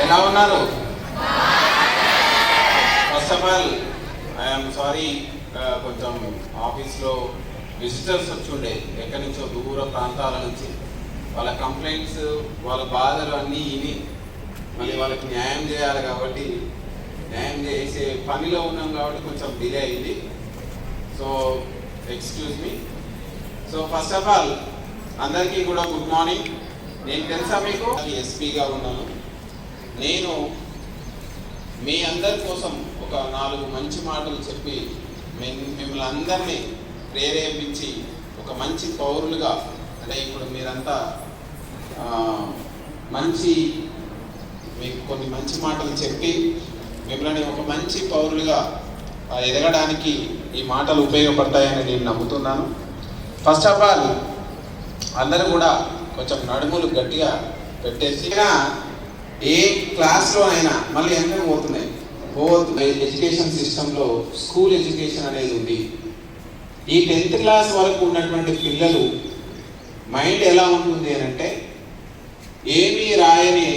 ఎలా ఉన్నారు? First of all I'm sorry, కొంచెం ఆఫీస్లో విజిటర్స్ వచ్చి ఉండే ఎక్కడి నుంచో దూర ప్రాంతాల నుంచి. వాళ్ళ కంప్లైంట్స్, వాళ్ళ బాధలు అన్నీ ఇవి మళ్ళీ వాళ్ళకి న్యాయం చేయాలి కాబట్టి, న్యాయం చేసే పనిలో ఉన్నాం కాబట్టి కొంచెం డిలే అయింది. So excuse me. So first of all అందరికీ కూడా గుడ్ మార్నింగ్. నేను తెలుసా మీకు ఎస్పీగా ఉన్నాను. నేను మీ అందరి కోసం ఒక 4 మంచి మాటలు చెప్పి మిమ్మల్ని అందరినీ ప్రేరేపించి ఒక మంచి పౌరులుగా, అంటే ఇప్పుడు మీరంతా మీకు కొన్ని మంచి మాటలు చెప్పి మిమ్మల్ని ఒక మంచి పౌరులుగా ఎదగడానికి ఈ మాటలు ఉపయోగపడతాయని నేను నమ్ముతున్నాను. ఫస్ట్ ఆఫ్ ఆల్ అందరూ కూడా కొంచెం నడుములు గట్టిగా పెట్టేసి, ఏ క్లాస్లోనైనా మళ్ళీ ఎన్నో పోతున్నాయి. ఎడ్యుకేషన్ సిస్టంలో స్కూల్ ఎడ్యుకేషన్ అనేది ఉంది. ఈ 10th క్లాస్ వరకు ఉన్నటువంటి పిల్లలు మైండ్ ఎలా ఉంటుంది అని అంటే, ఏమీ రాయని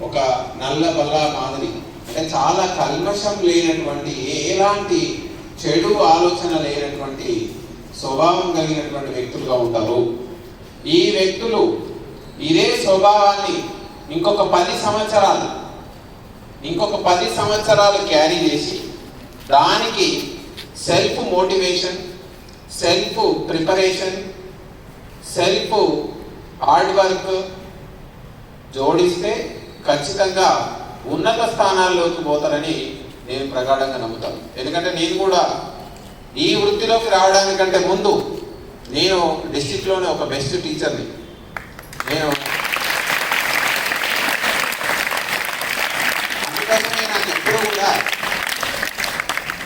ఒక నల్ల బల్ల మాదిరి, అంటే చాలా కల్మషం లేనటువంటి, ఎలాంటి చెడు ఆలోచన లేనటువంటి స్వభావం కలిగినటువంటి వ్యక్తులుగా ఉంటారు. ఈ వ్యక్తులు ఇదే స్వభావాన్ని ఇంకొక 10 సంవత్సరాలు క్యారీ చేసి, దానికి self motivation, self preparation, self hard work జోడిస్తే ఖచ్చితంగా ఉన్నత స్థానాల్లోకి పోతారని నేను ప్రగాఢంగా నమ్ముతాను. ఎందుకంటే నేను కూడా ఈ వృత్తిలోకి రావడానికంటే ముందు నేను డిస్ట్రిక్ట్లోనే ఒక బెస్ట్ టీచర్ని. నేను అందుకోసమే నాకు ఎప్పుడు కూడా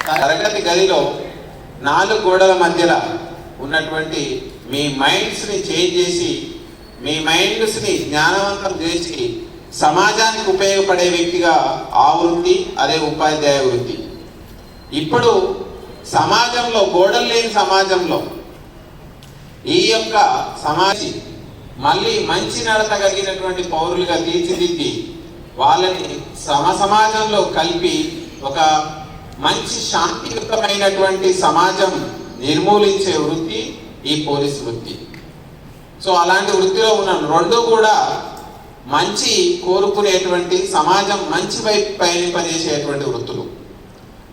తరగతి గదిలో 4 గోడల మధ్యలో ఉన్నటువంటి మీ మైండ్స్ని చేంజ్ చేసి, మీ మైండ్స్ని జ్ఞానవంతం చేసి సమాజానికి ఉపయోగపడే వ్యక్తిగా ఆ వృత్తి, అదే ఉపాధ్యాయ వృత్తి. ఇప్పుడు సమాజంలో, గోడలు లేని సమాజంలో ఈ యొక్క సమాజం మళ్ళీ మంచి నడత కలిగినటువంటి పౌరులుగా తీర్చిదిద్ది వాళ్ళని సమాజంలో కలిపి ఒక మంచి శాంతియుతమైనటువంటి సమాజం నిర్మూలించే వృత్తి ఈ పోలీస్ వృత్తి. సో అలాంటి వృత్తిలో ఉన్నాను. 2 కూడా మంచి కోరుకునేటువంటి, సమాజం మంచి వైపు పయనింపజేసేటువంటి వృత్తులు.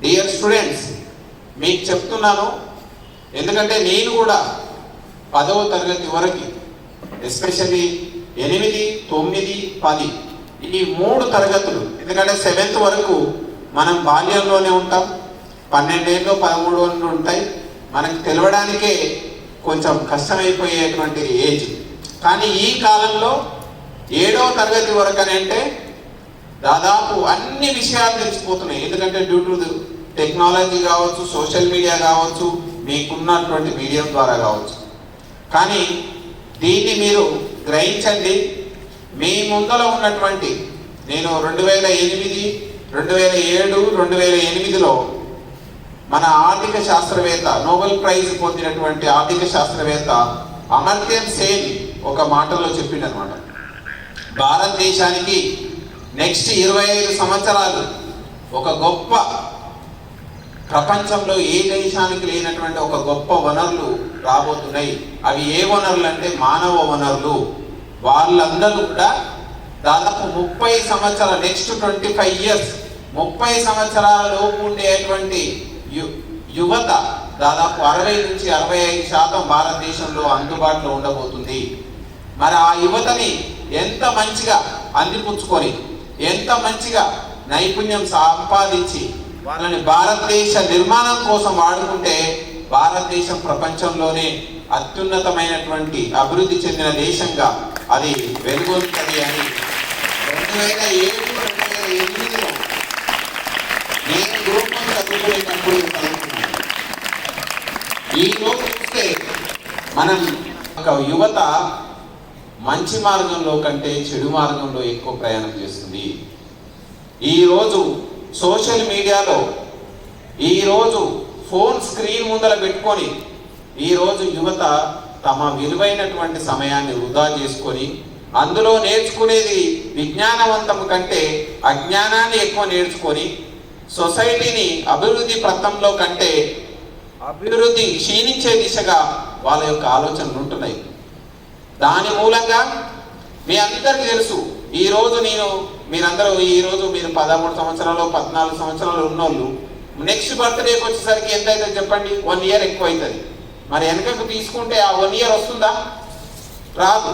డియర్ స్టూడెంట్స్, మీకు చెప్తున్నాను, ఎందుకంటే నేను కూడా 10వ తరగతి వరకు, ఎస్పెషల్లీ 8, 9, 10 ఈ 3 తరగతులు, ఎందుకంటే 7th వరకు మనం బాల్యంలోనే ఉంటాం. 12 ఏళ్ళు 13 ఏళ్ళు ఉంటాయి. మనకు తెలవడానికే కొంచెం కష్టమైపోయేటువంటి ఏజ్. కానీ ఈ కాలంలో 7వ తరగతి వరకు అని అంటే దాదాపు అన్ని విషయాలు తెలిసిపోతున్నాయి. ఎందుకంటే డ్యూ టు టెక్నాలజీ కావచ్చు, సోషల్ మీడియా కావచ్చు, మీకున్నటువంటి మీడియం ద్వారా కావచ్చు. కానీ దీన్ని మీరు గ్రహించండి. మీ ముందర ఉన్నటువంటి, నేను 2008, 2007, 2008లో మన ఆర్థిక శాస్త్రవేత్త, నోబెల్ ప్రైజ్ పొందినటువంటి ఆర్థిక శాస్త్రవేత్త అమర్త్య సేన్ ఒక మాటలో చెప్పిండనమాట, భారతదేశానికి నెక్స్ట్ 25 సంవత్సరాలు ఒక గొప్ప, ప్రపంచంలో ఏ దేశానికి లేనటువంటి ఒక గొప్ప వనరులు రాబోతున్నాయి. అవి ఏ వనరులు అంటే మానవ వనరులు. వాళ్ళందరూ కూడా దాదాపు 30 సంవత్సరాలు, నెక్స్ట్ 25 ఇయర్స్, 30 సంవత్సరాల లోపు ఉండేటువంటి యువత దాదాపు 60 నుంచి 65% భారతదేశంలో అందుబాటులో ఉండబోతుంది. మరి ఆ యువతని ఎంత మంచిగా అందిపుచ్చుకొని, ఎంత మంచిగా నైపుణ్యం సంపాదించి వాళ్ళని భారతదేశ నిర్మాణం కోసం వాడుకుంటే భారతదేశం ప్రపంచంలోనే అత్యున్నతమైనటువంటి అభివృద్ధి చెందిన దేశంగా అది వెలుగొందుతుంది అని 2007, 2008లో నేను గ్రూప్ 1 చదువుకునేటప్పుడు ఈ రోజు చూస్తే మనం ఒక యువత మంచి మార్గంలో కంటే చెడు మార్గంలో ఎక్కువ ప్రయాణం చేస్తుంది. ఈరోజు సోషల్ మీడియాలో, ఈరోజు ఫోన్ స్క్రీన్ ముందర పెట్టుకొని ఈరోజు యువత తమ విలువైనటువంటి సమయాన్ని వృధా చేసుకొని అందులో నేర్చుకునేది విజ్ఞానవంతం కంటే అజ్ఞానాన్ని ఎక్కువ నేర్చుకొని సొసైటీని అభివృద్ధి పథంలో కంటే అభివృద్ధి క్షీణించే దిశగా వాళ్ళ యొక్క ఆలోచనలు ఉంటున్నాయి. దాని మూలంగా మీ అందరికీ తెలుసు, ఈరోజు మీరందరూ ఈరోజు మీరు 13 సంవత్సరాలు 14 సంవత్సరాలు ఉన్నోళ్ళు నెక్స్ట్ బర్త్డేకి వచ్చేసరికి ఎంత అవుతుంది చెప్పండి? 1 ఇయర్ ఎక్కువ అవుతుంది. మరి వెనకకు తీసుకుంటే ఆ 1 ఇయర్ వస్తుందా? రాదు.